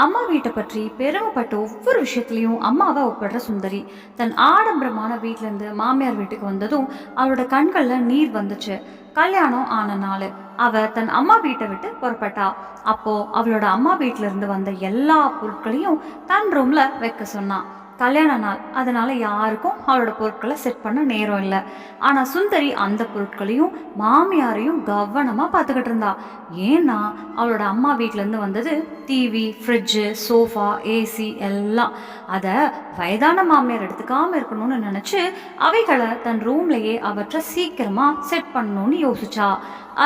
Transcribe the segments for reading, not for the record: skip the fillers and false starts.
அம்மா வீட்டை பற்றி பெருமைப்பட்ட ஒவ்வொரு விஷயத்துலையும் அம்மாவை ஒப்பிடுற சுந்தரி தன் ஆடம்பரமான வீட்டிலேருந்து மாமியார் வீட்டுக்கு வந்ததும் அவளோட கண்களில் நீர் வந்துச்சு. கல்யாணம் ஆன நாள் அவ தன் அம்மா வீட்டை விட்டு புறப்பட்டா. அப்போ அவளோட அம்மா வீட்டில இருந்து வந்த எல்லா பொருட்களையும் தன் ரூம்ல வைக்க சொன்னா. கல்யாண நாள், அதனால யாருக்கும் அவளோட பொருட்களை செட் பண்ண நேரம் இல்லை. ஆனா சுந்தரி அந்த பொருட்களையும் மாமியாரையும் கவனமா பார்த்துக்கிட்டு இருந்தா. ஏன்னா அவளோட அம்மா வீட்டிலேருந்து வந்தது டிவி, ஃப்ரிட்ஜு, சோஃபா, ஏசி எல்லாம். அதை வயதான மாமியார் எடுத்துக்காம இருக்கணும்னு நினச்சி அவைகளை தன் ரூம்லேயே அவற்றை சீக்கிரமா செட் பண்ணணும்னு யோசிச்சா.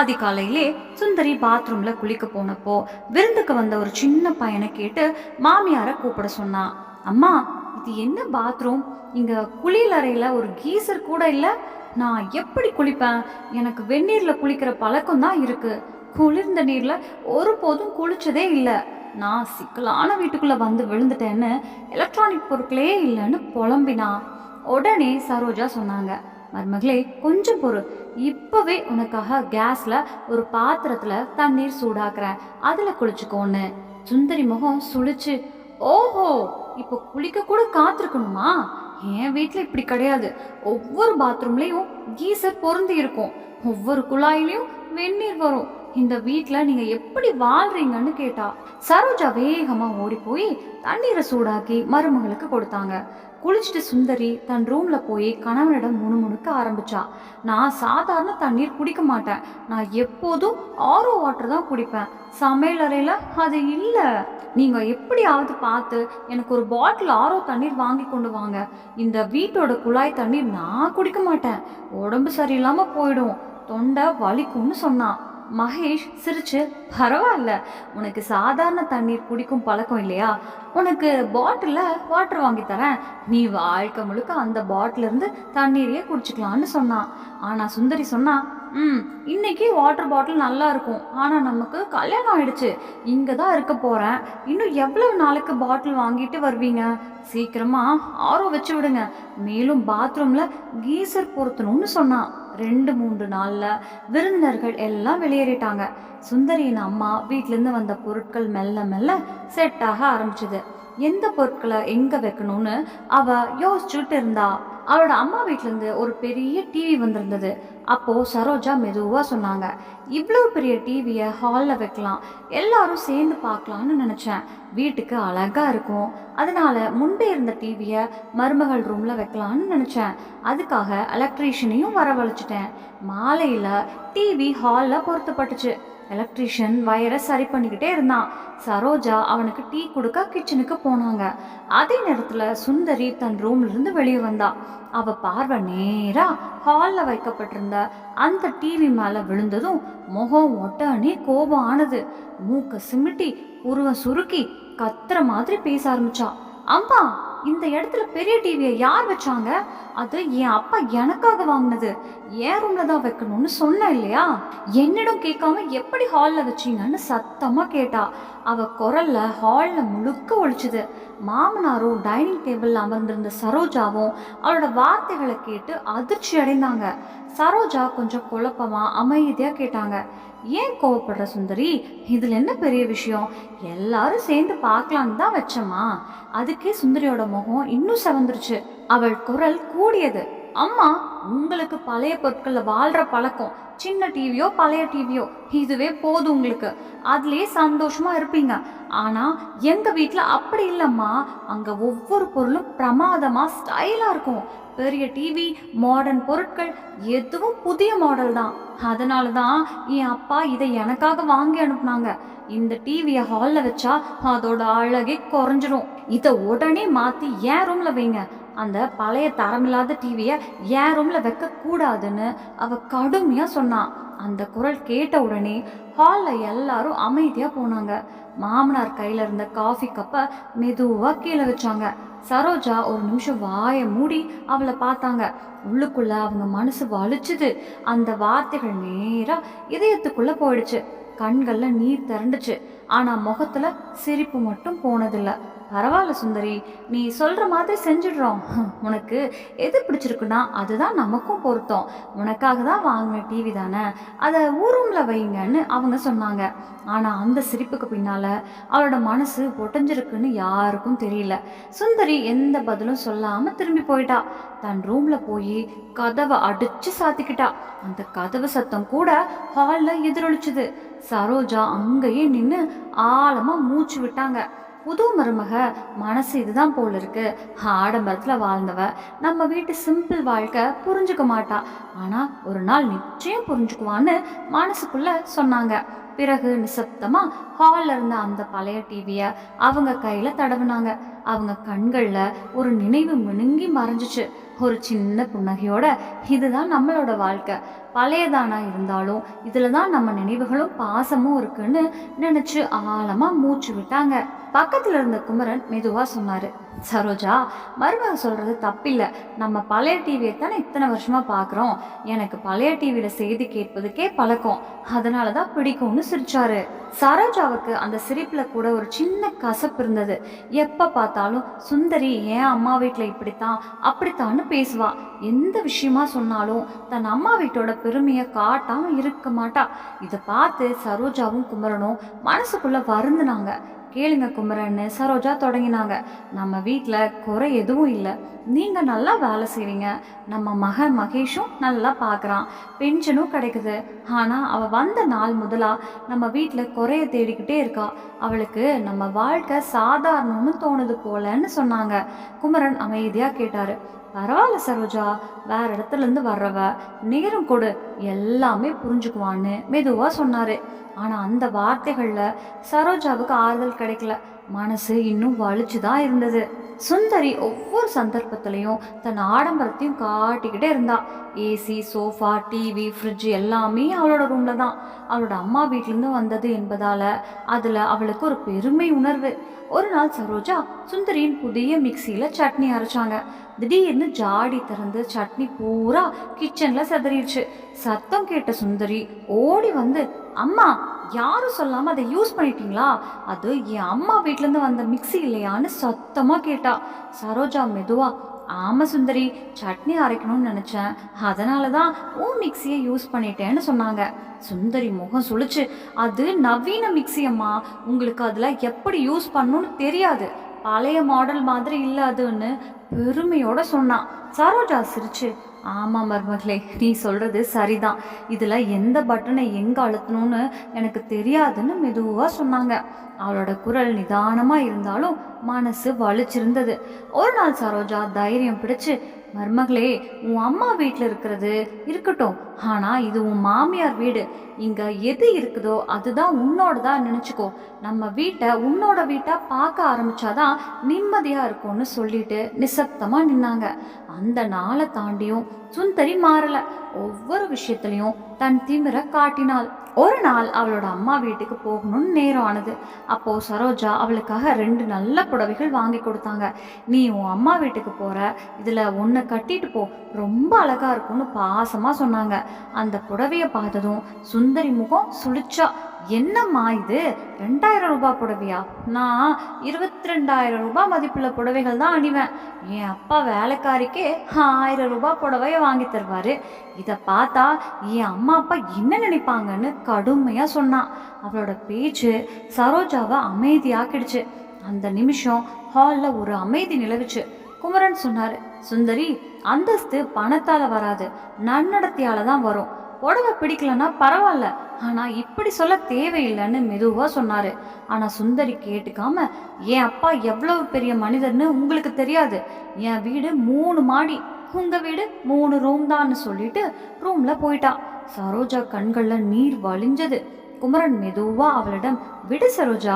அதிகாலையிலே சுந்தரி பாத்ரூம்ல குளிக்க போனப்போ விருந்துக்கு வந்த ஒரு சின்ன பையனை கேட்டு மாமியாரை கூப்பிட சொன்னா. அம்மா, இது என்ன பாத்ரூம்? இங்க குளியலறையில ஒரு கீசர் கூட இல்லை. நான் எப்படி குளிப்பேன்? எனக்கு வெந்நீர்ல குளிக்கிற பழக்கம் தான் இருக்கு. குளிர்ந்த நீர்ல ஒருபோதும் குளிச்சதே இல்லை. நான் சிக்கலான வீட்டுக்குள்ள வந்து விழுந்துட்டேன்னு எலக்ட்ரானிக் பொருட்களே இல்லைன்னு புலம்பினா. உடனே சரோஜா சொன்னாங்க, மருமகளே கொஞ்சம் பொறு, இப்பவே உனக்காக கேஸ்ல ஒரு பாத்திரத்துல தண்ணீர் சூடாக்குறேன், அதுல குளிச்சுக்கோன்னு. சுந்தரி முகம் சுழிச்சு, ஓஹோ, இப்போ குளிக்க கூட காத்திருக்கணுமா? என் வீட்டில் இப்படி கிடையாது. ஒவ்வொரு பாத்ரூம்லேயும் கீசர் பொருந்தி இருக்கும், ஒவ்வொரு குழாயிலையும் வெந்நீர் வரும். இந்த வீட்டில் நீங்க எப்படி வாழ்றீங்கன்னு கேட்டா. சரோஜா வேகமா ஓடி போய் தண்ணீரை சூடாக்கி மருமகளுக்கு கொடுத்தாங்க. குளிச்சுட்டு சுந்தரி தன் ரூம்ல போய் கணவனிடம் முணுமுணுக்க ஆரம்பிச்சா. நான் சாதாரண தண்ணீர் குடிக்க மாட்டேன், நான் எப்போதும் ஆரோ வாட்டர் தான் குடிப்பேன். சமையல் அறையில அது இல்லை. நீங்க எப்படியாவது பார்த்து எனக்கு ஒரு பாட்டில் ஆரோ தண்ணீர் வாங்கி கொண்டு வாங்க. இந்த வீட்டோட குழாய் தண்ணீர் நான் குடிக்க மாட்டேன், உடம்பு சரியில்லாம போயிடும், தொண்டை வலிக்கும்னு சொன்னான். மகேஷ் சிரிச்சு, பரவாயில்ல, உனக்கு சாதாரண தண்ணீர் குடிக்கும் பழக்கம் இல்லையா, உனக்கு பாட்டிலில் வாட்டர் வாங்கி தரேன், நீ வாழ்க்கை முழுக்க அந்த பாட்டில இருந்து தண்ணீரையே குடிச்சுக்கலான்னு சொன்னான். ஆனால் சுந்தரி சொன்னா, இன்னைக்கு வாட்டர் பாட்டில் நல்லா இருக்கும், ஆனால் நமக்கு கல்யாணம் ஆயிடுச்சு, இங்கே தான் இருக்க போகிறேன், இன்னும் எவ்வளவு நாளைக்கு பாட்டில் வாங்கிட்டு வருவீங்க? சீக்கிரமா ஆரோ வச்சு விடுங்க, மேலும் பாத்ரூமில் கீசர் பொருத்தணும்னு சொன்னான். 2-3 நாள்ல விருந்தினர்கள் எல்லாம் வெளியேறிட்டாங்க. சுந்தரியின் அம்மா வீட்டிலேருந்து வந்த பொருட்கள் மெல்ல மெல்ல செட் ஆக ஆரம்பிச்சுது. எந்த பொருட்களை எங்க வைக்கணும்னு அவ யோசிச்சுட்டு இருந்தா. அவளோட அம்மா வீட்டிலேருந்து ஒரு பெரிய டிவி வந்திருந்தது. அப்போ சரோஜா மெதுவா சொன்னாங்க, இவ்வளவு பெரிய டிவியை ஹாலில் வைக்கலாம், எல்லாரும் சேர்ந்து பார்க்கலான்னு நினைச்சேன், வீட்டுக்கு அழகா இருக்கும், அதனால முன்பே இருந்த டிவியை மருமகள் ரூம்ல வைக்கலான்னு நினைச்சேன், அதுக்காக எலக்ட்ரீஷியனையும் வரவழைச்சிட்டேன். மாலையில டிவி ஹாலில் பொருத்தப்பட்டுச்சு. எலக்ட்ரீஷியன் வயரை சரி பண்ணிக்கிட்டே இருந்தான். சரோஜா அவனுக்கு டீ கொடுக்க கிச்சனுக்கு போனாங்க. அதே நேரத்துல சுந்தரி தன் ரூம்ல இருந்து வெளியே வந்தா. அவ பார்வை நேரா ஹால்ல வைக்கப்பட்டிருந்த அந்த டிவி மேல விழுந்ததும் முகம் ஒட்டனே கோபம் ஆனது. மூக்க சிமிட்டி உருவம் சுருக்கி கத்துற மாதிரி பேச ஆரம்பிச்சா. அம்மா, இந்த இடத்துல பெரிய டிவியை யார் வச்சாங்க? அது என் அப்பா எனக்காக வாங்கினது, என் ரூம்ல தான் வைக்கணும்னு சொன்ன இல்லையா? என்னிடம் கேட்காம எப்படி ஹால்ல வச்சீங்கன்னு சத்தமா கேட்டா. அவ குரல்ல ஹால்ல முழுக்க ஒழிச்சுது. மாமனாரும் டைனிங் டேபிள்ல அமர்ந்திருந்த சரோஜாவும் அவளோட வார்த்தைகளை கேட்டு அதிர்ச்சி அடைந்தாங்க. சரோஜா கொஞ்சம் குழப்பமா அமைதியா கேட்டாங்க, ஏன் கோவப்படுற சுந்தரி? இதுல என்ன பெரிய விஷயம்? எல்லாரும் சேர்ந்து பார்க்கலான்னு தான் வச்சோமா? அதுக்கே சுந்தரியோட முகம் இன்னும் செவந்துருச்சு. அவள் குரல் கூடியது, அம்மா, உங்களுக்கு பழைய பொருட்கள்ல வாழ்ற பழக்கம், சின்ன டிவியோ பழைய டிவியோ இதுவே போதும் உங்களுக்கு, அதுலயே சந்தோஷமா இருப்பீங்க. ஆனா எங்க வீட்டுல அப்படி இல்லம்மா, அங்க ஒவ்வொரு பொருளும் பிரமாதமா ஸ்டைலா இருக்கும். பெரிய டிவி, மாடர்ன் பொருட்கள், எதுவும் புதிய மாடல் தான். அதனால தான் என் அப்பா இதை எனக்காக வாங்கி அனுப்புனாங்க. இந்த டிவியை ஹாலில் வச்சா அதோட அழகே குறைஞ்சிரும். இதை உடனே மாற்றி என் ரூமில் வைங்க. அந்த பழைய தரமில்லாத டிவியை என் ரூமில் வைக்க கூடாதுன்னு அவ கடுமையாக சொன்னான். அந்த குரல் கேட்ட உடனே ஹாலில் எல்லாரும் அமைதியாக போனாங்க. மாமனார் கையில் இருந்த காஃபி கப்பை மெதுவாக கீழே வச்சாங்க. சரோஜா ஒரு நிமிஷம் வாயை மூடி அவளை பார்த்தாங்க. உள்ளுக்குள்ள அவங்க மனசு வலிச்சுது. அந்த வார்த்தைகள் நேரா இதயத்துக்குள்ள போயிடுச்சு. கண்கள்ல நீர் திரண்டுச்சு. ஆனா முகத்துல சிரிப்பு மட்டும் போனதில்ல. பரவாயில்ல சுந்தரி, நீ சொல்ற மாதிரி செஞ்சிடுறோம். உனக்கு எது பிடிச்சிருக்குன்னா அதுதான் நமக்கும் பொருத்தம். உனக்காக தான் வாங்கின டிவி தானே, அதை ஊரூம்ல வைங்கன்னு அவங்க சொன்னாங்க. ஆனா அந்த சிரிப்புக்கு பின்னால அவளோட மனசு ஒட்டஞ்சிருக்குன்னு யாருக்கும் தெரியல. சுந்தரி எந்த பதிலும் சொல்லாம திரும்பி போயிட்டா. தன் ரூம்ல போய் கதவை அடிச்சு சாத்திக்கிட்டா. அந்த கதவு சத்தம் கூட ஹால்ல எதிரொலிச்சுது. சரோஜா அங்கேயே நின்று ஆழமா மூச்சு விட்டாங்க. புது மருமக மனசு இதுதான் போல இருக்கு. ஆடம்பரத்துல வாழ்ந்தவ நம்ம வீட்டு சிம்பிள் வாழ்க்கை புரிஞ்சுக்க மாட்டா. ஆனா ஒரு நாள் நிச்சயம் புரிஞ்சுக்குவான்னு மனசுக்குள்ள சொன்னாங்க. பிறகு நிசப்தமா ஹால்ல இருந்த அந்த பழைய டிவிய அவங்க கையில தடவுனாங்க. அவங்க கண்கள்ல ஒரு நினைவு மினுங்கி மறைஞ்சிச்சு. ஒரு சின்ன புன்னகையோட, இதுதான் நம்மளோட வாழ்க்கை, பழையதானா இருந்தாலும் இதுல தான் நம்ம நினைவுகளும் பாசமும் இருக்குன்னு நினைச்சு ஆழமா மூச்சு விட்டாங்க. பக்கத்துல இருந்த குமரன் மெதுவா சொன்னாரு, சரோஜா, மருமக சொல்றது தப்பில்லை. நம்ம பழைய டிவியை தானே இத்தனை வருஷமா பாக்குறோம். எனக்கு பழைய டிவியில செய்தி கேட்பதுக்கே பழக்கம், அதனாலதான் பிடிக்கும்னு சிரிச்சாரு. சரோஜாவுக்கு அந்த சிரிப்புல கூட ஒரு சின்ன கசப்பு இருந்தது. எப்ப பார்த்தாலும் சுந்தரி ஏன் அம்மா வீட்டுல இப்படித்தான் அப்படித்தான்னு பேசுவா. எந்த விஷயமா சொன்னாலும் தன் அம்மா வீட்டோட பெருமையை காட்டாம இருக்க மாட்டா. இதை பார்த்து சரோஜாவும் குமரனும் மனசுக்குள்ள வருந்துனாங்க. கேளுங்க குமரன்னு சரோஜா தொடங்கினாங்க. நம்ம வீட்டில் குறை எதுவும் இல்லை. நீங்கள் நல்லா வேலை செய்வீங்க. நம்ம மகன் மகேஷும் நல்லா பார்க்குறான். பென்ஷனும் கிடைக்குது. ஆனால் அவள் வந்த நாள் முதலாக நம்ம வீட்டில் குறைய தேடிக்கிட்டே இருக்கா. அவளுக்கு நம்ம வாழ்க்கை சாதாரணம்னு தோணுது போலன்னு சொன்னாங்க. குமரன் அமைதியாக கேட்டார். பரவாயில்ல சரோஜா, வேற இடத்துல இருந்து வர்றவ, நேரம் கொடு, எல்லாமே புரிஞ்சுக்குவான்னு மெதுவாக சொன்னார். ஆனால் அந்த வார்த்தைகளில் சரோஜாவுக்கு ஆறுதல் கிடைக்கல. மனசு இன்னும் வலிச்சுதான் இருந்தது. சுந்தரி ஒவ்வொரு சந்தர்ப்பத்திலையும் தன் ஆடம்பரத்தையும் காட்டிக்கிட்டே இருந்தா. ஏசி, சோஃபா, டிவி, ஃப்ரிட்ஜ் எல்லாமே அவளோட ரூம்ல தான். அவளோட அம்மா வீட்டிலேருந்து வந்தது என்பதால அதில் அவளுக்கு ஒரு பெருமை உணர்வு. ஒரு நாள் சரோஜா சுந்தரியின் புதிய மிக்சியில் சட்னி அரைச்சாங்க. திடீர்னு ஜாடி திறந்து சட்னி பூரா கிச்சன்ல செதறிடுச்சு. சத்தம் கேட்ட சுந்தரி ஓடி வந்து, அம்மா, யாரும் சொல்லாம அதை யூஸ் பண்ணிட்டீங்களா? அது என் அம்மா வீட்டிலேருந்து வந்த மிக்சி இல்லையான்னு சத்தமா கேட்டா. சரோஜா மெதுவா, ஆமா சுந்தரி, சட்னி அரைக்கணும்னு நினைச்சேன், அதனால தான் உன் மிக்சியை யூஸ் பண்ணிட்டேன்னு சொன்னாங்க. சுந்தரி முகம் சுழிச்சு, அது நவீன மிக்சி அம்மா, உங்களுக்கு அதில் எப்படி யூஸ் பண்ணணும்னு தெரியாது, பழைய மாடல் மாதிரி இல்லை அதுன்னு பெருமையோட சொன்னான். சரோஜா சிரிச்சு, ஆமா மருமகளே, நீ சொல்றது சரிதான், இதுல எந்த பட்டனை எங்க அழுத்தணும்னு எனக்கு தெரியாதுன்னு மெதுவா சொன்னாங்க. அவளோட குரல் நிதானமா இருந்தாலும் மனசு வலிச்சிருந்தது. ஒரு நாள் சரோஜா தைரியம் பிடிச்சு, மருமகளே, உன் அம்மா வீட்டில் இருக்கிறது இருக்கட்டும், ஆனா இது உன் மாமியார் வீடு. இங்க எது இருக்குதோ அதுதான் உன்னோடதா நினைச்சுக்கோ. நம்ம வீட்டை உன்னோட வீட்டா பார்க்க ஆரம்பிச்சாதான் நிம்மதியா இருக்கும்னு சொல்லிட்டு நிசப்தமா நின்னாங்க. அந்த நாளை தாண்டியும் சுந்தரி மாறல. ஒவ்வொரு விஷயத்திலையும் தன் திமிர காட்டினாள். ஒரு நாள் அவளோட அம்மா வீட்டுக்கு போகணும்னு நேரம் ஆனது. அப்போ சரோஜா அவளுக்காக 2 நல்ல புடவைகள் வாங்கி கொடுத்தாங்க. நீ உன் அம்மா வீட்டுக்கு போற, இதுல ஒன்றை கட்டிட்டு போ, ரொம்ப அழகா இருக்கும்னு பாசமா சொன்னாங்க. அந்த புடவைய பார்த்ததும் சுந்தரி முகம் சுழிச்சா. என்னம்மா இது, 2000 ரூபாய் புடவையா? நான் 22,000 ரூபாய் மதிப்புள்ள புடவைகள் தான் அணிவேன். என் அப்பா வேலைக்காரிக்கே 1000 ரூபாய் புடவைய வாங்கி தருவாரு. இதை பார்த்தா என் அம்மா அப்பா என்ன நினைப்பாங்கன்னு கடுமையா சொன்னான். அவளோட பேச்சு சரோஜாவை அமைதியாக்கிடுச்சு. அந்த நிமிஷம் ஹாலில் ஒரு அமைதி நிலவுச்சு. குமரன் சொன்னாரு, சுந்தரி, அந்தஸ்து பணத்தால வராது, நன்னடத்தையால தான் வரும். புடவை பிடிக்கலன்னா பரவாயில்ல, ஆனா இப்படி சொல்ல தேவையில்லைன்னு மெதுவா சொன்னாரு. ஆனா சுந்தரி கேட்டுக்காம, என் அப்பா எவ்வளவு பெரிய மனிதர்னு உங்களுக்கு தெரியாது. என் வீடு 3 மாடி, உங்க வீடு 3 ரூம் தான்னு சொல்லிட்டு ரூம்ல போயிட்டா. சரோஜா கண்கள்ல நீர் வழிஞ்சது. குமரன் மெதுவா அவளிடம், விடு சரோஜா,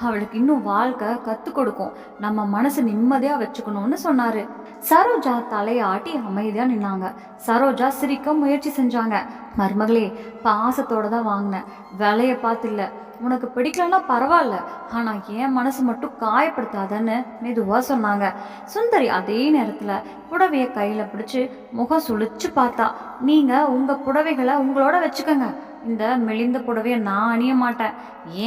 அவளுக்கு இன்னும் வாழ்க்கை கத்து கொடுக்கும், நம்ம மனசு நிம்மதியா வச்சுக்கணும்னு சொன்னாரு. சரோஜா தலையாட்டி அமைதியா நின்னாங்க. சரோஜா சிரிக்க முயற்சி செஞ்சாங்க. மருமகளே, பாசத்தோட தான் வாங்கினேன், விலைய பார்த்து இல்லை. உனக்கு பிடிக்கலன்னா பரவாயில்ல, ஆனா என் மனசு மட்டும் காயப்படுத்தாதன்னு மெதுவா சொன்னாங்க. சுந்தரி அதே நேரத்துல புடவைய கையில பிடிச்சு முகம் சுழிச்சு பார்த்தா. நீங்க உங்க புடவைகளை உங்களோட வச்சுக்கோங்க, இந்த மெலிந்த புடவையை நான் அணிய மாட்டேன்.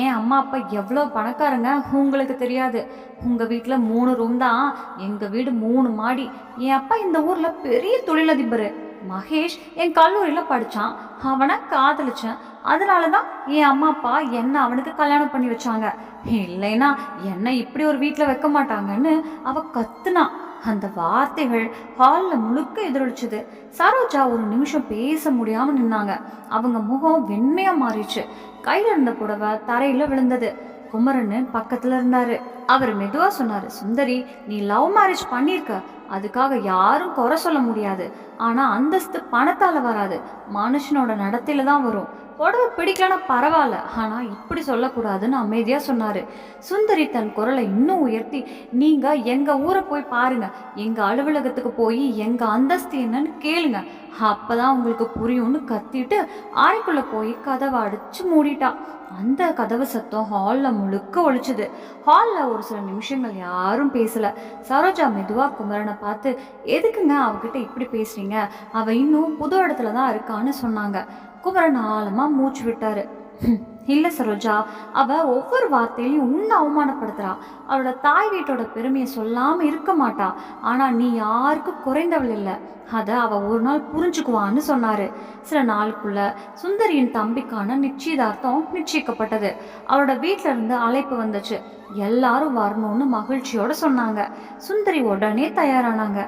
ஏன் அம்மா அப்பா எவ்வளோ பணக்காரங்க உங்களுக்கு தெரியாது. உங்கள் வீட்டில் 3 ரூம் தான், எங்கள் வீடு 3 மாடி. என் அப்பா இந்த ஊரில் பெரிய தொழிலதிபர். மகேஷ் என் கல்லூரியில் படித்தான், அவனை காதலிச்சேன். அதனால தான் என் அம்மா அப்பா என்னை அவனுக்கு கல்யாணம் பண்ணி வச்சாங்க. இல்லைன்னா என்னை இப்படி ஒரு வீட்டில் வைக்க மாட்டாங்கன்னு அவ கத்துனா. அந்த வார்த்தைகள் ஹாலில் முழுக்க எதிரொலிச்சுது. சரோஜா ஒரு நிமிஷம் பேச முடியாமல் நின்னாங்க. அவங்க முகம் வெண்மையாக மாறிடுச்சு. கையில் இருந்த புடவை தரையில் விழுந்தது. குமரன் பக்கத்தில் இருந்தாரு. அவர் மெதுவாக சொன்னார், சுந்தரி, நீ லவ் மேரேஜ் பண்ணியிருக்க, அதுக்காக யாரும் குறை சொல்ல முடியாது. ஆனால் அந்தஸ்து பணத்தால் வராது, மனுஷனோட நடத்தையில தான் வரும். புடவை பிடிக்கலன்னா பரவாயில்ல, ஆனால் இப்படி சொல்லக்கூடாதுன்னு அமைதியாக சொன்னார். சுந்தரி தன் குரலை இன்னும் உயர்த்தி, நீங்கள் எங்கள் ஊரை போய் பாருங்க, எங்கள் அலுவலகத்துக்கு போய் எங்கள் அந்தஸ்து என்னன்னு கேளுங்க, அப்பதான் உங்களுக்கு புரியும்னு கத்திட்டு அறைக்குள்ளே போய் கதவை அடிச்சு மூடிட்டா. அந்த கதவு சத்தம் ஹாலில் முழுக்க ஒழிச்சுது. ஹாலில் ஒரு சில நிமிஷங்கள் யாரும் பேசல. சரோஜா மெதுவாக குமரனை பார்த்து, எதுக்குங்க அவகிட்ட இப்படி பேசுறீங்க, அவ இன்னும் புது இடத்துல தான் இருக்கான்னு சொன்னாங்க. குமரன் ஆழமாக மூச்சு விட்டாரு. இல்லை சரோஜா, அவ ஒவ்வொரு வார்த்தையிலையும் உன்னை அவமானப்படுத்துறா. அவளோட தாய் வீட்டோட பெருமையை சொல்லாமல் இருக்க மாட்டா. ஆனால் நீ யாருக்கும் குறைந்தவள் இல்லை, அதை அவள் ஒரு நாள் புரிஞ்சுக்குவான்னு சொன்னார். சில நாளுக்குள்ள சுந்தரியின் தம்பிக்கான நிச்சயதார்த்தம் நிச்சயிக்கப்பட்டது. அவளோட வீட்டில இருந்து அழைப்பு வந்துச்சு. எல்லாரும் வரணும்னு மகிழ்ச்சியோட சொன்னாங்க. சுந்தரி உடனே தயாரானாங்க.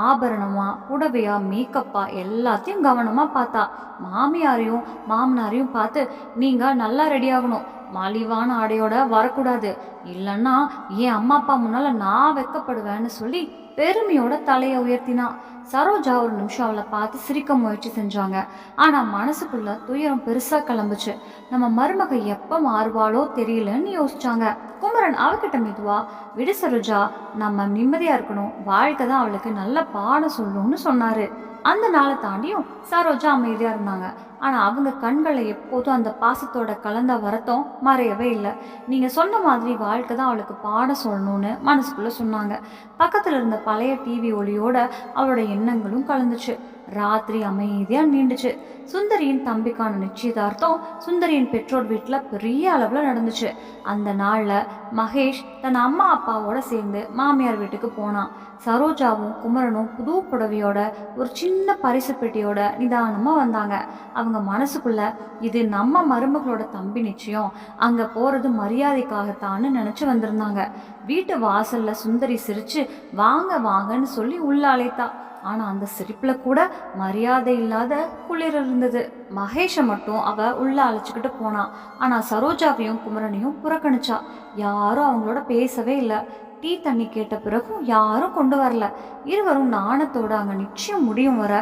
ஆபரணமா, புடவையா, மேக்கப்பா எல்லாத்தையும் கவனமா பார்த்தா. மாமியாரையும் மாமனாரையும் பார்த்து, நீங்க நல்லா ரெடி ஆகணும், மலிவான ஆடையோட வரக்கூடாது, இல்லைன்னா என் அம்மா அப்பா முன்னால நான் வெக்கப்படுவேன்னு சொல்லி பெருமையோட தலையை உயர்த்தினா. சரோஜா ஒரு நிமிஷம் அவளை பார்த்து சிரிக்க முயற்சி செஞ்சாங்க. ஆனால் மனசுக்குள்ள துயரம் பெருசாக கிளம்புச்சு. நம்ம மருமக எப்போ மாறுவாளோ தெரியலன்னு யோசிச்சாங்க. குமரன் அவகிட்ட மெதுவா, விடு சரோஜா, நம்ம நிம்மதியாக இருக்கணும், வாழ்க்கை தான் அவளுக்கு நல்ல பாடம் சொல்லணும்னு சொன்னார். அந்த நாளை தாண்டியும் சரோஜா அமைதியாக இருந்தாங்க. ஆனால் அவங்க கண்களில் எப்போதும் அந்த பாசத்தோட கலந்த வருத்தம் மறையவே இல்லை. நீங்கள் சொன்ன மாதிரி வாழ்க்கை தான் அவளுக்கு பாடம் சொல்லணும்னு மனசுக்குள்ளே சொன்னாங்க. பக்கத்தில் இருந்த பழைய டிவி ஒளியோட அவளோட எண்ணங்களும் கலந்துச்சு. ராத்திரி அமைதியாக நீண்டுச்சு. சுந்தரியின் தம்பிக்கான நிச்சயதார்த்தம் சுந்தரியின் பெற்றோர் வீட்டில் பெரிய அளவில் நடந்துச்சு. அந்த நாளில் மகேஷ் தன் அம்மா அப்பாவோட சேர்ந்து மாமியார் வீட்டுக்கு போனான். சரோஜாவும் குமரனும் புது புடவையோட ஒரு சின்ன பரிசு பெட்டியோட நிதானமாக வந்தாங்க. அவங்க மனசுக்குள்ள, இது நம்ம மருமகளோட தம்பி நிச்சயம், அங்கே போகிறது மரியாதைக்காகத்தான்னு நினச்சி வந்திருந்தாங்க. வீட்டு வாசலில் சுந்தரி சிரித்து வாங்க வாங்கன்னு சொல்லி உள்ள அழைத்தா. ஆனால் அந்த சிரிப்பில் கூட மரியாதை இல்லாத குளிர் இருந்தது. மகேஷை மட்டும் அவள் உள்ளே அழைச்சிக்கிட்டு போனான். ஆனால் சரோஜாவையும் குமரனையும் புறக்கணிச்சா. யாரும் அவங்களோட பேசவே இல்லை. டீ தண்ணி கேட்ட பிறகும் யாரும் கொண்டு வரல. இருவரும் நாணத்தோட அங்கே நிச்சயம் முடியும் வர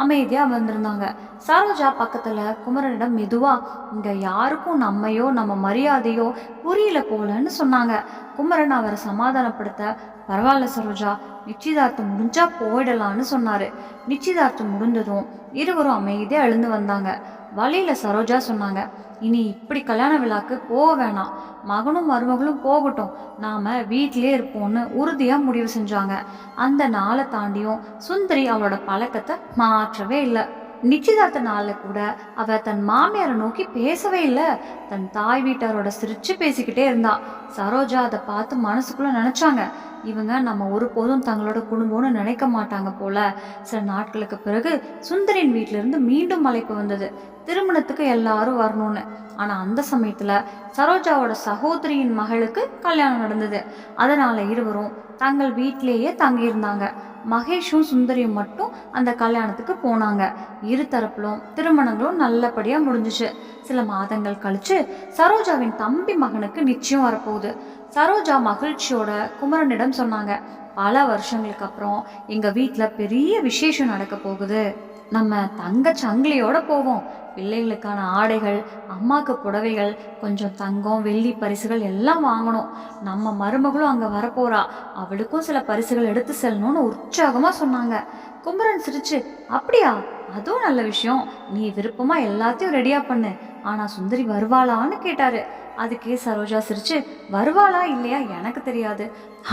அமைதியாக வந்திருந்தாங்க. சரோஜா பக்கத்தில் குமரனிடம் மெதுவா, இங்கே யாருக்கும் நம்மையோ நம்ம மரியாதையோ புரியல போலன்னு சொன்னாங்க. குமரன் அவரை சமாதானப்படுத்த, பரவாயில்ல சரோஜா, நிச்சயதார்த்தம் முடிஞ்சா போயிடலான்னு சொன்னாரு. நிச்சயதார்த்தம் முடிந்ததும் இருவரும் அமைதியாக எழுந்து வந்தாங்க. வழியில சரோஜா சொன்னாங்க, இனி இப்படி கல்யாண விழாக்கு போக வேணாம், மகனும் மருமகளும் போகட்டும், நாம வீட்டிலே இருப்போம்னு உறுதியா முடிவு செஞ்சாங்க. அந்த நாளை தாண்டியும் சுந்தரி அவளோட பழக்கத்தை மாற்றவே இல்லை. நிச்சயதார்த்த நாளில் கூட அவ தன் மாமியாரை நோக்கி பேசவே இல்லை. தன் தாய் வீட்டாரோட சிரிச்சு பேசிக்கிட்டே இருந்தா. சரோஜா அதை பார்த்து மனசுக்குள்ள நினைச்சாங்க, இவங்க நம்ம ஒருபோதும் தங்களோட குடும்பம்னு நினைக்க மாட்டாங்க போல. சில நாட்களுக்கு பிறகு சுந்தரின் வீட்டிலிருந்து மீண்டும் அழைப்பு வந்தது, திருமணத்துக்கு எல்லாரும் வரணும்னு. ஆனால் அந்த சமயத்தில் சரோஜாவோட சகோதரியின் மகளுக்கு கல்யாணம் நடந்தது. அதனால இருவரும் தங்கள் வீட்டிலேயே தங்கியிருந்தாங்க. மகேஷும் சுந்தரியும் மட்டும் அந்த கல்யாணத்துக்கு போனாங்க. இரு தரப்பிலும் திருமணங்களும் நல்லபடியாக முடிஞ்சிச்சு. சில மாதங்கள் கழிச்சு சரோஜாவின் தம்பி மகனுக்கு நிச்சயம் வரப்போகுது. சரோஜா மகிழ்ச்சியோட குமரனிடம் சொன்னாங்க, பல வருஷங்களுக்கு அப்புறம் எங்கள் வீட்டில் பெரிய விசேஷம் நடக்க போகுது, நம்ம தங்க சங்கிலியோட போவோம், பிள்ளைகளுக்கான ஆடைகள், அம்மாவுக்கு புடவைகள், கொஞ்சம் தங்கம் வெள்ளி பரிசுகள் எல்லாம் வாங்கணும், நம்ம மருமகளும் அங்கே வரப்போறா, அவளுக்கும் சில பரிசுகள் எடுத்து செல்லணும்னு உற்சாகமாக சொன்னாங்க. குமரன் சிரிச்சு, அப்படியா, அதுவும் நல்ல விஷயம், நீ விருப்பமா எல்லாத்தையும் ரெடியா பண்ணு, ஆனா சுந்தரி வருவாளான்னு கேட்டாரு. அதுக்கே சரோஜா சிரிச்சு, வருவாளா இல்லையா எனக்கு தெரியாது,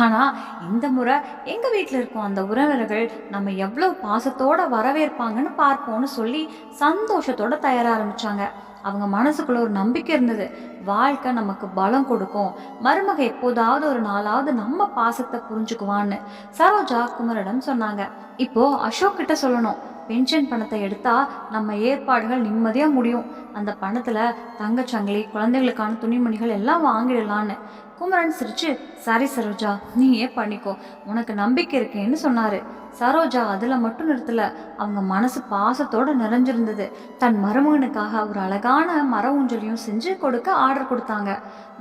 ஆனா இந்த முறை எங்க வீட்டில் இருக்கும் அந்த உறவினர்கள் நம்ம எவ்வளவு பாசத்தோட வரவேற்பாங்கன்னு பார்ப்போம்னு சொல்லி சந்தோஷத்தோட தயார ஆரம்பிச்சாங்க. அவங்க மனசுக்குள்ள ஒரு நம்பிக்கை இருந்தது. வாழ்க்கை நமக்கு பலம் கொடுக்கும், மருமக எப்போதாவது ஒரு நாளாவது நம்ம பாசத்தை புரிஞ்சுக்குவான்னு சரோஜா குமரிடம் சொன்னாங்க. இப்போ அசோக் கிட்ட சொல்லணும், பென்ஷன் பணத்தை எடுத்தா நம்ம ஏற்பாடுகள் நிம்மதியா முடியும். அந்த பணத்துல தங்கச்சங்கிலி, குழந்தைகளுக்கான துணிமணிகள் எல்லாம் வாங்கிடலான்னு. குமரன் சிரிச்சு, சரி சரோஜா, நீயே பண்ணிக்கோ, உனக்கு நம்பிக்கை இருக்கேன்னு சொன்னாரு. சரோஜா அதுல மட்டும் நிறுத்தல, அவங்க மனசு பாசத்தோட நிறைஞ்சிருந்தது. தன் மருமகனுக்காக ஒரு அழகான மர ஊஞ்சலையும் செஞ்சு கொடுக்க ஆர்டர் கொடுத்தாங்க.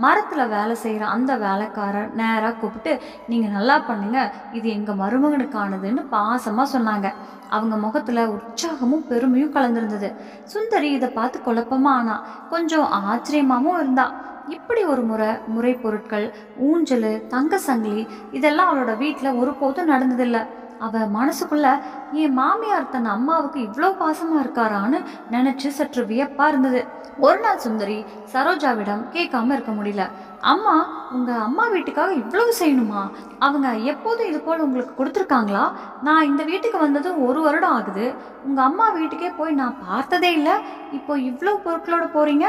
மரத்துல வேலை செய்யற அந்த வேலைக்காரர் நேரா கூப்பிட்டு, நீங்க நல்லா பண்ணுங்க, இது எங்க மருமகனுக்கானதுன்னு பாசமா சொன்னாங்க. அவங்க முகத்துல உற்சாகமும் பெருமையும் கலந்திருந்தது. சுந்தரி இதை பார்த்து குழப்பமா ஆனா, கொஞ்சம் ஆச்சரியமாவும் இருந்தா. இப்படி ஒரு முறை பொருட்கள், ஊஞ்சல், தங்க சங்கிலி இதெல்லாம் அவளோட வீட்டில் ஒருபோதும் நடந்ததில்லை. அவ மனசுக்குள்ள என் மாமியார் தன் அம்மாவுக்கு இவ்வளோ பாசமா இருக்காரான்னு நினைச்சு சற்று வியப்பா இருந்தது. ஒரு நாள் சுந்தரி சரோஜாவிடம் கேட்காம இருக்க முடியல. அம்மா, உங்க அம்மா வீட்டுக்காக இவ்வளவு செய்யணுமா? அவங்க எப்போதும் இது போல் உங்களுக்கு கொடுத்துருக்காங்களா? நான் இந்த வீட்டுக்கு வந்ததும் 1 வருடம் ஆகுது. உங்க அம்மா வீட்டுக்கே போய் நான் பார்த்ததே இல்லை. இப்போ இவ்வளவு பொருட்களோட போறீங்க,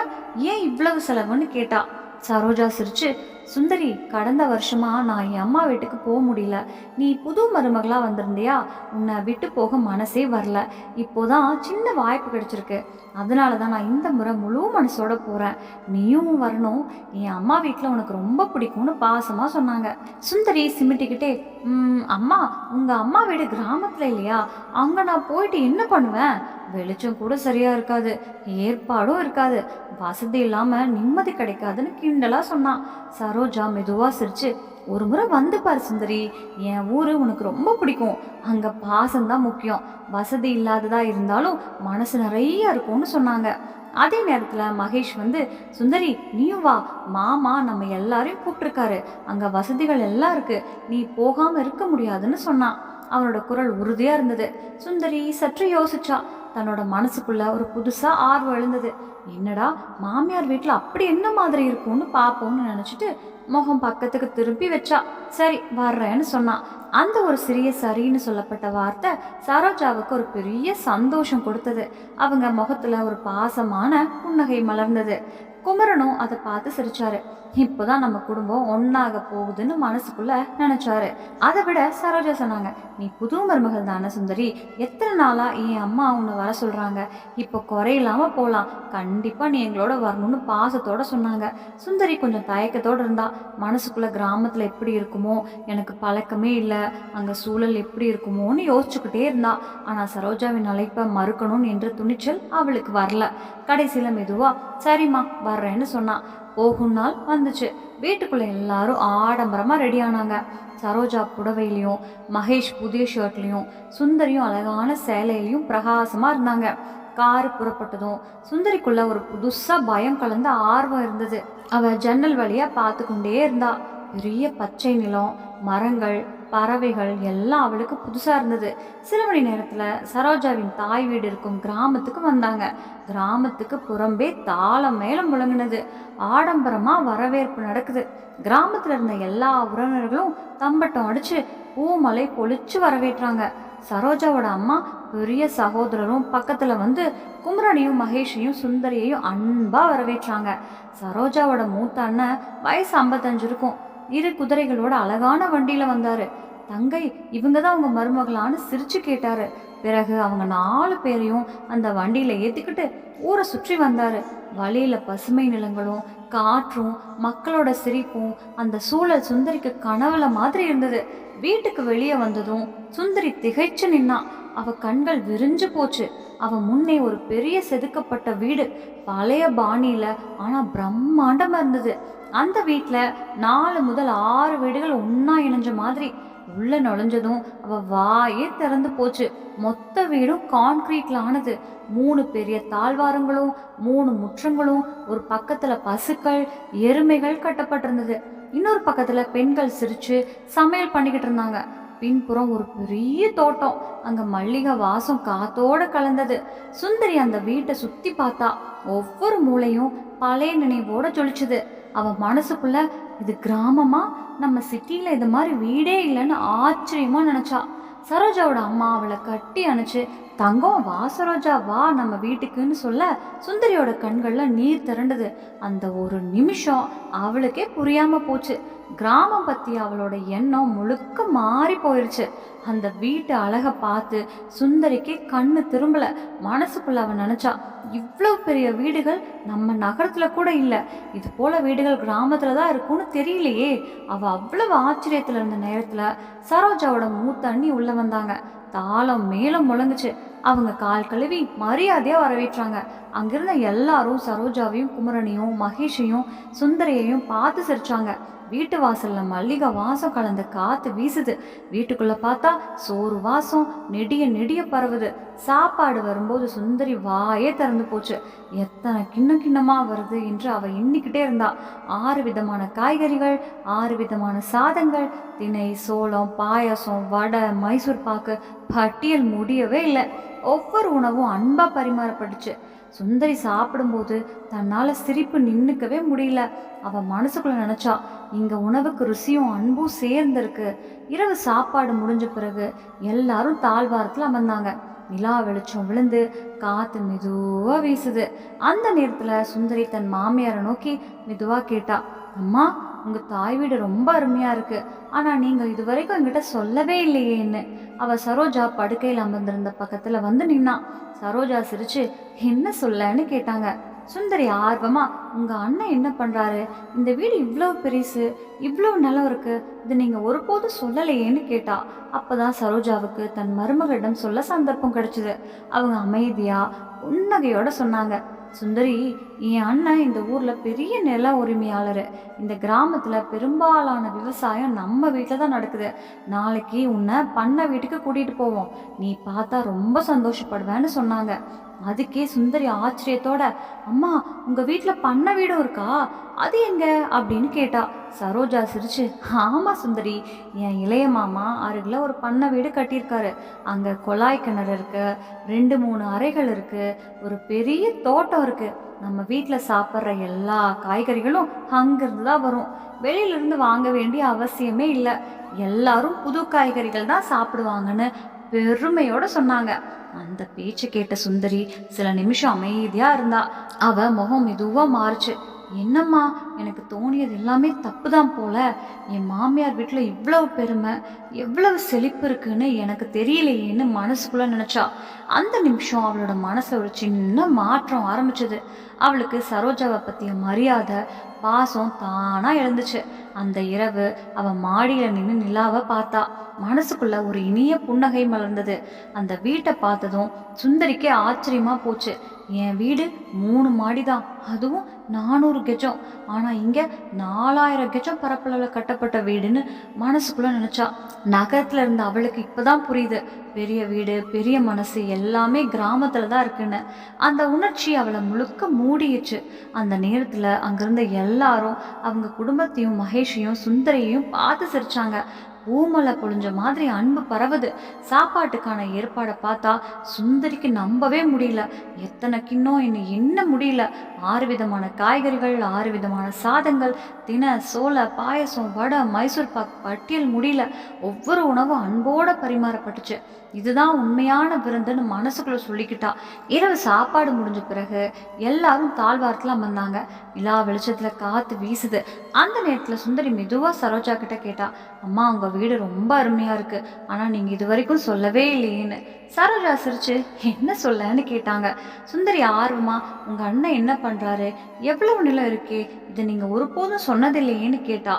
ஏன் இவ்வளவு செலவுன்னு கேட்டா. சரோஜா சிரிச்சு, சுந்தரி, கடந்த வருஷமா நான் என் அம்மா வீட்டுக்கு போக முடியல. நீ புது மருமகளா வந்திருந்தியா, உன்னை விட்டு போக மனசே வரல. இப்போதான் சின்ன வாய்ப்பு கிடைச்சிருக்கு. அதனால தான் நான் இந்த முறை முழு மனசோட போறேன். நீயும் வரணும், என் அம்மா வீட்டில் உனக்கு ரொம்ப பிடிக்கும்னு பாசமா சொன்னாங்க. சுந்தரி சிமிட்டிக்கிட்டே, அம்மா, உங்க அம்மா வீடு கிராமத்துல இல்லையா? அங்க நான் போயிட்டு என்ன பண்ணுவேன்? வெளிச்சம் கூட சரியா இருக்காது, ஏற்பாடும் இருக்காது, வசதி இல்லாம நிம்மதி கிடைக்காதுன்னு கிண்டலா சொன்னான். சரோஜா மெதுவா சிரிச்சு, ஒரு முறை வந்து பாரு சுந்தரி, என் ஊரு உனக்கு ரொம்ப பிடிக்கும். அங்க பாசம்தான் முக்கியம், வசதி இல்லாததா இருந்தாலும் மனசு நிறைய இருக்கும்னு சொன்னாங்க. அதே நேரத்துல மகேஷ் வந்து, சுந்தரி நீயும் வா, மாமா நம்ம எல்லாரையும் கூப்பிட்டுருக்காரு, அங்க வசதிகள் எல்லாம் இருக்கு, நீ போகாம இருக்க முடியாதுன்னு சொன்னான். அவனோட குரல் உறுதியா இருந்தது. சுந்தரி சற்று யோசிச்சா. தன்னோட மனசுக்குள்ள ஒரு புதுசா ஆர்வம் எழுந்தது. என்னடா, மாமியார் வீட்டில் அப்படி என்ன மாதிரி இருக்கும்னு பார்ப்போம்னு நினச்சிட்டு முகம் பக்கத்துக்கு திருப்பி வச்சா. சரி வர்றேன்னு சொன்னான். அந்த ஒரு சிறிய சரின்னு சொல்லப்பட்ட வார்த்தை சரோஜாவுக்கு ஒரு பெரிய சந்தோஷம் கொடுத்தது. அவங்க முகத்துல ஒரு பாசமான புன்னகை மலர்ந்தது. குமரனும் அதை பார்த்து சிரிச்சாரு. இப்போதான் நம்ம குடும்பம் ஒன்னாக போகுதுன்னு மனசுக்குள்ள நினைச்சாரு. அதை விட சரோஜா சொன்னாங்க, நீ புது மருமகள் தானே சுந்தரி, எத்தனை நாளா என் அம்மா உன்னை வர சொல்றாங்க, இப்போ குறையில்லாம போலாம், கண்டிப்பா நீ எங்களோட வரணும்னு பாசத்தோட சொன்னாங்க. சுந்தரி கொஞ்சம் தயக்கத்தோட இருந்தா. மனசுக்குள்ள கிராமத்துல எப்படி இருக்குமோ, எனக்கு பழக்கமே இல்லை, அங்க சூழல் எப்படி இருக்குமோன்னு யோசிச்சுக்கிட்டே இருந்தா. ஆனா சரோஜாவின் அழைப்பை மறுக்கணும் என்ற துணிச்சல் அவளுக்கு வரல. கடைசியில மெதுவா சரிம்மா வர்றேன்னு சொன்னா. போகும் நாள் வந்துச்சு. வீட்டுக்குள்ள எல்லாரும் ஆடம்பரமா ரெடி ஆனாங்க. சரோஜா புடவையிலையும், மகேஷ் புதிய ஷர்ட்லையும், சுந்தரியும் அழகான சேலையிலையும் பிரகாசமா இருந்தாங்க. காரு புறப்பட்டதும் சுந்தரிக்குள்ள ஒரு புதுசா பயம் கலந்த ஆர்வம் இருந்தது. அவ ஜன்னல் வழியா பார்த்து கொண்டே இருந்தா. பெரிய பச்சை நிலம், மரங்கள், பறவைகள் எல்லாம் அவளுக்கு புதுசா இருந்தது. சில மணி நேரத்துல சரோஜாவின் தாய் வீடு இருக்கும் கிராமத்துக்கு வந்தாங்க. கிராமத்துக்கு புறம்பே தாளம் மேளம் முழங்கினது. ஆடம்பரமா வரவேற்பு நடக்குது. கிராமத்துல இருந்த எல்லா உறவினர்களும் தம்பட்டம் அடிச்சு பூமலை பொழிச்சு வரவேற்றாங்க. சரோஜாவோட அம்மா பெரிய சகோதரரும் பக்கத்துல வந்து குமரனையும் மகேஷையும் சுந்தரியையும் அன்பா வரவேற்றாங்க. சரோஜாவோட மூத்த அண்ணன் வயசு 55 இருக்கும். 2 குதிரைகளோட அழகான வண்டியில வந்தாரு. தங்கை, இவங்க தான் அவங்க மருமகளான்னு சிரிச்சு கேட்டாரு. பிறகு அவங்க 4 பேரையும் அந்த வண்டியில ஏத்திக்கிட்டு ஊரை சுற்றி வந்தாரு. வழியில பசுமை நிலங்களும் காற்றும் மக்களோட சிரிப்பும் அந்த சூழல் சுந்தரிக்கு கனவுல மாதிரி இருந்தது. வீட்டுக்கு வெளியே வந்ததும் சுந்தரி திகைச்சு நின்னா. அவ கண்கள் விரிஞ்சு போச்சு. அவ முன்னே ஒரு பெரிய செதுக்கப்பட்ட வீடு, பழைய பாணியில ஆனா பிரம்மாண்டமா இருந்தது. அந்த வீட்டுல 4 முதல் 6 வீடுகள் ஒன்னா இணைஞ்ச மாதிரி. உள்ள நுழைஞ்சதும் அவ வாயே திறந்து போச்சு. மொத்த வீடும் கான்கிரீட்ல ஆனது. 3 பெரிய தாழ்வாரங்களும் 3 முற்றங்களும், ஒரு பக்கத்துல பசுக்கள் எருமைகள் கட்டப்பட்டிருந்தது. இன்னொரு பக்கத்துல பெண்கள் சிரிச்சு சமையல் பண்ணிக்கிட்டு இருந்தாங்க. பின்புறம் ஒரு பெரிய தோட்டம், அங்க மல்லிகை வாசம் காத்தோட கலந்தது. சுந்தரி அந்த வீட்டை சுத்தி பார்த்தா. ஒவ்வொரு மூளையும் பழைய நினைவோட ஜொலிச்சுது. அவ மனசுக்குள்ள, இது கிராமமா, நம்ம சிட்டியில இது மாதிரி வீடே இல்லைன்னு ஆச்சரியமா நினைச்சா. சரோஜாவோட அம்மா அவளை கட்டி அணைச்சு தங்கம் வா சரோஜா வா நம்ம வீட்டுக்குன்னு சொல்ல சுந்தரியோட கண்கள்ல நீர் திரண்டது. அந்த ஒரு நிமிஷம் அவளுக்கே புரியாம போச்சு. கிராமம் பத்தி அவளோட எண்ணம் முழுக்க மாறி போயிருச்சு. அந்த வீட்டு அழகை பார்த்து சுந்தரிக்கு கண்ணு திரும்பல. மனசுக்குள்ள அவன் நினைச்சா, இவ்வளவு பெரிய வீடுகள் நம்ம நகரத்துல கூட இல்ல, இது போல வீடுகள் கிராமத்துல தான் இருக்கும்னு தெரியலையே. அவ அவ்வளவு ஆச்சரியத்துல இருந்த நேரத்துல சரோஜாவோட மூத்த அண்ணி உள்ள வந்தாங்க. தாளம் மேலும் முழங்குச்சு. அவங்க கால் கழுவி மரியாதையா வரவேற்றாங்க. அங்கிருந்த எல்லாரும் சரோஜாவையும் குமரனையும் மகேஷையும் சுந்தரியையும் பார்த்து சிரிச்சாங்க. வீட்டு வாசல்ல மல்லிகை வாசம் கலந்த காத்து வீசுது. வீட்டுக்குள்ள பார்த்தா சோறு வாசம் நெடிய நெடிய பரவுது. சாப்பாடு வரும்போது சுந்தரி வாயே திறந்து போச்சு. எத்தனை கிண்ணம் கிண்ணமா வருது என்று அவ எண்ணிக்கிட்டே இருந்தா. 6 விதமான காய்கறிகள், 6 விதமான சாதங்கள், திணை, சோளம், பாயாசம், வடை, மைசூர் பாக்கு, பட்டியல் முடியவே இல்லை. ஒவ்வொரு உணவும் அன்பா பரிமாறப்பட்டுச்சு. சுந்தரி சாப்பிடும்போது தன்னால சிரிப்பு நின்னுக்கவே முடியல. அவ மனசுக்குள்ள நினைச்சா, இங்க உணவுக்கு ருசியும் அன்பும் சேர்ந்திருக்கு. இரவு சாப்பாடு முடிஞ்ச பிறகு எல்லாரும் தாழ்வாரத்துல அமர்ந்தாங்க. நிலா வெளிச்சம் விழுந்து காத்து மெதுவா வீசுது. அந்த நேரத்துல சுந்தரி தன் மாமியாரை நோக்கி மெதுவா கேட்டா, அம்மா, உங்க தாய் வீடு ரொம்ப அருமையா இருக்கு, ஆனா நீங்க இதுவரைக்கும் என்கிட்ட சொல்லவே இல்லையேன்னு. அவ சரோஜா படுக்கையில் அமர்ந்திருந்த பக்கத்துல வந்து நின்னா. சரோஜா சிரிச்சு என்ன சொல்லன்னு கேட்டாங்க. சுந்தரி ஆர்வமா, உங்க அண்ணன் என்ன பண்றாரு, இந்த வீடு இவ்வளவு பெருசு, இவ்வளவு நிலம் இருக்கு, இது நீங்க ஒருபோதும் சொல்லலையேன்னு கேட்டா. அப்பதான் சரோஜாவுக்கு தன் மருமகளிடம் சொல்ல சந்தர்ப்பம் கிடைச்சது. அவங்க அமைதியா புன்னகையோட சொன்னாங்க, சுந்தரி, என் அண்ணன் இந்த ஊர்ல பெரிய நில உரிமையாளர். இந்த கிராமத்துல பெரும்பாலான விவசாயம் நம்ம வீட்டில் தான் நடக்குது. நாளைக்கு உன்னை பண்ண வீட்டுக்கு கூட்டிட்டு போவோம், நீ பார்த்தா ரொம்ப சந்தோஷப்படுவேன்னு சொன்னாங்க. அதுக்கே சுந்தரி ஆச்சரியத்தோட, அம்மா, உங்க வீட்டுல பண்ண வீடும் இருக்கா, அது எங்க அப்படின்னு கேட்டா. சரோஜா சிரிச்சு, ஆமா சுந்தரி, என் இளைய மாமா அருகில் ஒரு பண்ண வீடு கட்டியிருக்காரு. அங்க குழாய் கிணறு இருக்கு, 2-3 அறைகள் இருக்கு, ஒரு பெரிய தோட்டம் இருக்கு. நம்ம வீட்டில் சாப்பிட்ற எல்லா காய்கறிகளும் அங்கிருந்து தான் வரும். வெளியிலிருந்து வாங்க வேண்டிய அவசியமே இல்லை. எல்லாரும் புது காய்கறிகள் தான் சாப்பிடுவாங்கன்னு பெருமையோட சொன்னாங்க. அந்த பேச்சு கேட்ட சுந்தரி சில நிமிஷம் அமைதியா இருந்தா. அவ முகம் மெதுவா மாறுச்சு. என்னம்மா, எனக்கு தோணியது எல்லாமே தப்புதான் போல. என் மாமியார் வீட்டில் இவ்வளவு பெருமை, எவ்வளவு செழிப்பு இருக்குன்னு எனக்கு தெரியலையேன்னு மனசுக்குள்ள நினைச்சா. அந்த நிமிஷம் அவளோட மனசுல ஒரு சின்ன மாற்றம் ஆரம்பிச்சது. அவளுக்கு சரோஜாவை பத்திய மரியாதை, பாசம் தானா எழுந்துச்சு. அந்த இரவு அவ மாடியில நின்று நிலாவை பார்த்தா. மனசுக்குள்ள ஒரு இனிய புன்னகை மலர்ந்தது. அந்த வீட்டை பார்த்ததும் சுந்தரிக்கே ஆச்சரியமா போச்சு. என் வீடு 3 மாடி தான், அதுவும் 400 கெஜம். ஆனா இங்க 4000 கெஜம் பரப்பளவுல கட்டப்பட்ட வீடுன்னு மனசுக்குள்ள நினைச்சா. நகரத்துல இருந்த அவளுக்கு இப்பதான் புரியுது, பெரிய வீடு, பெரிய மனசு எல்லாமே கிராமத்துல தான் இருக்குன்னு. அந்த உணர்ச்சி அவளை முழுக்க மூடிடுச்சு. அந்த நேரத்துல அங்கிருந்த எல்லாரும் அவங்க குடும்பத்தையும் மகேஷையும் சுந்தரியையும் பார்த்து சிரிச்சாங்க. பூமலை பொழிஞ்ச மாதிரி அன்பு பரவுது. சாப்பாட்டுக்கான ஏற்பாடை பார்த்தா சுந்தரிக்கு நம்பவே முடியல. எத்தனை கிண்ணம் இன்னும் என்ன முடியல. 6 விதமான காய்கறிகள், 6 விதமான சாதங்கள், தினை, சோள, பாயசம், வடை, மைசூர் பாக், பட்டியல் முடியல. ஒவ்வொரு உணவும் அன்போட பரிமாறப்பட்டுச்சு. இதுதான் உண்மையான விருந்துன்னு மனசுக்குள்ள சொல்லிக்கிட்டா. இரவு சாப்பாடு முடிஞ்ச பிறகு எல்லாரும் தாழ்வாரத்துல அமர்ந்தாங்க. நிலா வெளிச்சத்துல காத்து வீசுது. அந்த நேரத்துல சுந்தரி மெதுவா சரோஜா கிட்ட கேட்டா, அம்மா, உங்க வீடு ரொம்ப அருமையா இருக்கு, ஆனா நீங்க இது வரைக்கும் சொல்லவே இல்லையேன்னு. சரோஜா சிரிச்சு என்ன சொல்லன்னு கேட்டாங்க. சுந்தரி ஆர்வமா, உங்க அண்ணன் என்ன பண்றாரு, எவ்வளவு நிலம் இருக்கே, இதை நீங்க ஒருபோதும் சொன்னதில்லையேன்னு கேட்டா.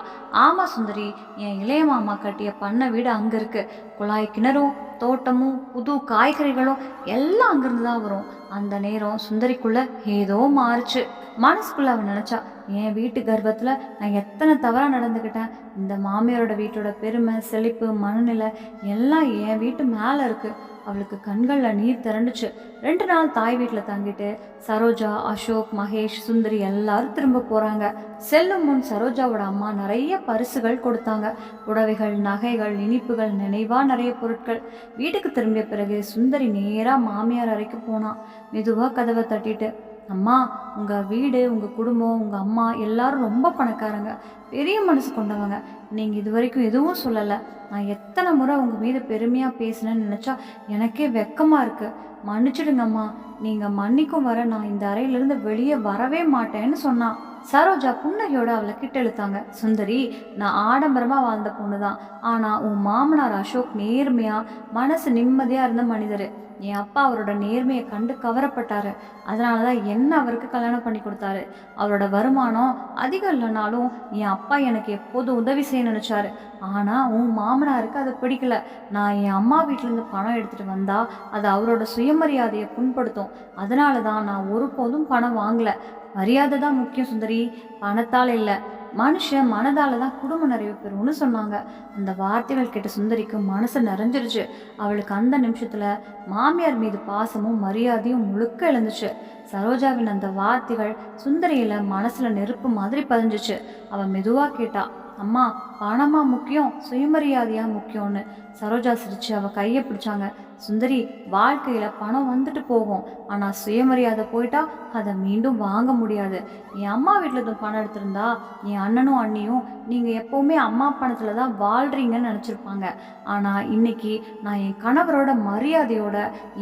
ஆமா சுந்தரி, என் இளைய மாமா கட்டிய பண்ண வீடு அங்க இருக்கு. குழாய் கிணறும் தோட்டமும் புது காய்கறிகளும் எல்லாம் அங்கிருந்து தான் வரும். அந்த நேரம் சுந்தரிக்குள்ள ஏதோ மாறுச்சு. மனசுக்குள்ள அவன் நினைச்சா, என் வீட்டு கர்ப்பத்துல நான் எத்தனை தவறா நடந்துக்கிட்டேன். இந்த மாமியாரோட வீட்டோட பெருமை, செழிப்பு, மனநிலை எல்லாம் என் வீட்டு மேல இருக்கு. அவளுக்கு கண்கள்ல நீர் திரண்டுச்சு. 2 நாள் தாய் வீட்டில் தங்கிட்டு சரோஜா, அசோக், மகேஷ், சுந்தரி எல்லாரும் திரும்ப போறாங்க. செல்லும் முன் சரோஜாவோட அம்மா நிறைய பரிசுகள் கொடுத்தாங்க. புடவைகள், நகைகள், இனிப்புகள், நினைவா நிறைய பொருட்கள். வீட்டுக்கு திரும்பிய பிறகு சுந்தரி நேரா மாமியார் அறைக்கு போனான். மெதுவா கதவை தட்டிட்டு, அம்மா, உங்கள் வீடு, உங்கள் குடும்பம், உங்கள் அம்மா எல்லாரும் ரொம்ப பணக்காரங்க, பெரிய மனசு கொண்டவங்க. நீங்கள் இது வரைக்கும் எதுவும் சொல்லலை. நான் எத்தனை முறை உங்கள் மீது பெருமையாக பேசினேன்னு நினச்சா எனக்கே வெக்கமாக இருக்குது. மன்னிச்சிடுங்கம்மா. நீங்கள் மன்னிக்கும் வர நான் இந்த அறையிலேருந்து வெளியே வரவே மாட்டேன்னு சொன்னான். சரோஜா புன்னகையோட அவளை கிட்ட இழுத்தாங்க. சுந்தரி, நான் ஆடம்பரமாக வாழ்ந்த பொண்ணு தான். ஆனால் உன் மாமனார் அசோக் நேர்மையாக மனசு நிம்மதியாக இருந்த மனிதர். என் அப்பா அவரோட நேர்மையை கண்டு கவரப்பட்டாரு. அதனால தான் என்ன அவருக்கு கல்யாணம் பண்ணி கொடுத்தாரு. அவரோட வருமானம் அதிகம் இல்லைனாலும் என் அப்பா எனக்கு எப்போதும் உதவி செய்ய நினச்சாரு. ஆனால் உன் மாமனாருக்கு அதை பிடிக்கல. நான் என் அம்மா வீட்டிலேருந்து பணம் எடுத்துகிட்டு வந்தால் அது அவரோட சுயமரியாதையை புண்படுத்தும். அதனால தான் நான் ஒருபோதும் பணம் வாங்கலை. மரியாதை தான் முக்கியம் சுந்தரி, பணத்தால் இல்லை. மனுஷன் மனதால தான் குடும்பம் நிறைவு பெறும்னு சொன்னாங்க. அந்த வார்த்தைகள் கேட்ட சுந்தரிக்கு மனசு நிறைஞ்சிருச்சு. அவளுக்கு அந்த நிமிஷத்துல மாமியார் மீது பாசமும் மரியாதையும் முழுக்க எழுந்துச்சு. சரோஜாவின் அந்த வார்த்தைகள் சுந்தரியில மனசுல நெருப்பு மாதிரி பதிஞ்சிச்சு. அவன் மெதுவா கேட்டா, அம்மா, பணமா முக்கியம், சுயமரியாதையா முக்கியம்னு. சரோஜா சிரிச்சு அவ கையை பிடிச்சாங்க. சுந்தரி, வாழ்க்கையில பணம் வந்துட்டு போகும், ஆனா சுயமரியாதை போயிட்டா அதை மீண்டும் வாங்க முடியாது. என் அம்மா வீட்டில் இருந்து பணம் எடுத்திருந்தா என் அண்ணனும் அண்ணியும் நீங்க எப்பவுமே அம்மா பணத்துல தான் வாழ்றீங்கன்னு நினைச்சிருப்பாங்க. ஆனா இன்னைக்கு நான் என் கணவரோட மரியாதையோட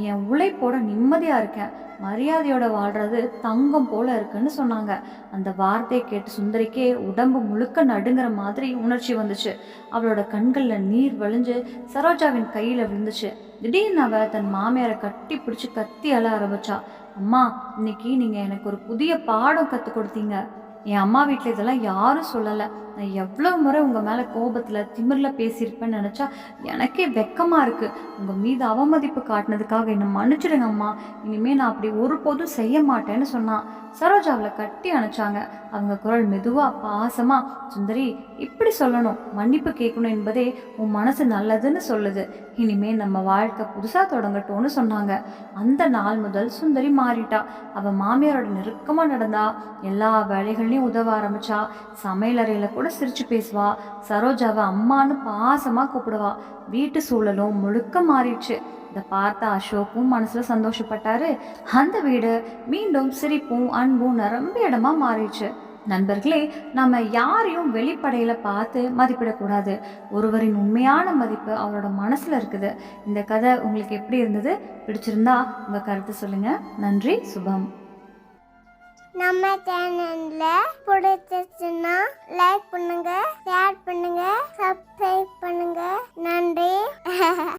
என் உழைப்போட நிம்மதியா இருக்கேன். மரியாதையோட வாழ்றது தங்கம் போல இருக்குன்னு சொன்னாங்க. அந்த வார்த்தையை கேட்டு சுந்தரிக்கே உடம்பு முழுக்க நடுங்கிற மாதிரி உணர்ச்சி வந்துச்சு. அவளோட கண்கள்ல நீர் வழிஞ்சு சரோஜாவின் கையில விழுந்துச்சு. திடீர்னு அவ தன் மாமியாரை கட்டி பிடிச்சு கத்தி அழ ஆரம்பிச்சா. அம்மா, இன்னைக்கு நீங்க எனக்கு ஒரு புதிய பாடம் கற்றுக் கொடுத்தீங்க. என் அம்மா வீட்டில் இதெல்லாம் யாரும் சொல்லலை. நான் எவ்வளோ முறை உங்கள் மேலே கோபத்தில் திமிரில் பேசியிருப்பேன்னு நினச்சா எனக்கே வெக்கமாக இருக்குது. உங்கள் மீது அவமதிப்பு காட்டினதுக்காக என்னை மன்னிச்சிடுங்க அம்மா. இனிமேல் நான் அப்படி ஒருபோதும் செய்ய மாட்டேன்னு சொன்னான். சரோஜாவில் கட்டி அணைச்சாங்க. அவங்க குரல் மெதுவாக பாசமாக, சுந்தரி, இப்படி சொல்லணும், மன்னிப்பு கேட்கணும் என்பதே உன் மனசு நல்லதுன்னு சொல்லுது. இனிமேல் நம்ம வாழ்க்கை புதுசாக தொடங்கட்டும்னு சொன்னாங்க. அந்த நாள் முதல் சுந்தரி மாறிட்டா. அவள் மாமியாரோட நெருக்கமாக நடந்தா, எல்லா வேலைகள்லையும் உதவ ஆரம்பிச்சா. சமையலறையில் கூட சிரிச்சு பேசுவா. சரோஜாவை அம்மானு பாசமாக கூப்பிடுவா. வீட்டு சூழலும் முழுக்க மாறிடுச்சு. இதை பார்த்த அசோக்கும் மனசுல சந்தோஷப்பட்டாரு. அந்த வீடு மீண்டும் சிரிப்பும் அன்பும் நிரம்பிய இடமா மாறிடுச்சு. நண்பர்களே, நம்ம யாரையும் வெளிப்படையில பார்த்து மதிப்பிடக்கூடாது. ஒருவரின் உண்மையான மதிப்பு அவரோட மனசுல இருக்குது. இந்த கதை உங்களுக்கு எப்படி இருந்தது? பிடிச்சிருந்தா உங்க கருத்து சொல்லுங்க. நன்றி, சுபம். நம்ம சேனல்ல பிடிச்சிருச்சுன்னா லைக் பண்ணுங்க, ஷேர் பண்ணுங்க, சப்ஸ்கிரைப் பண்ணுங்க. நன்றி.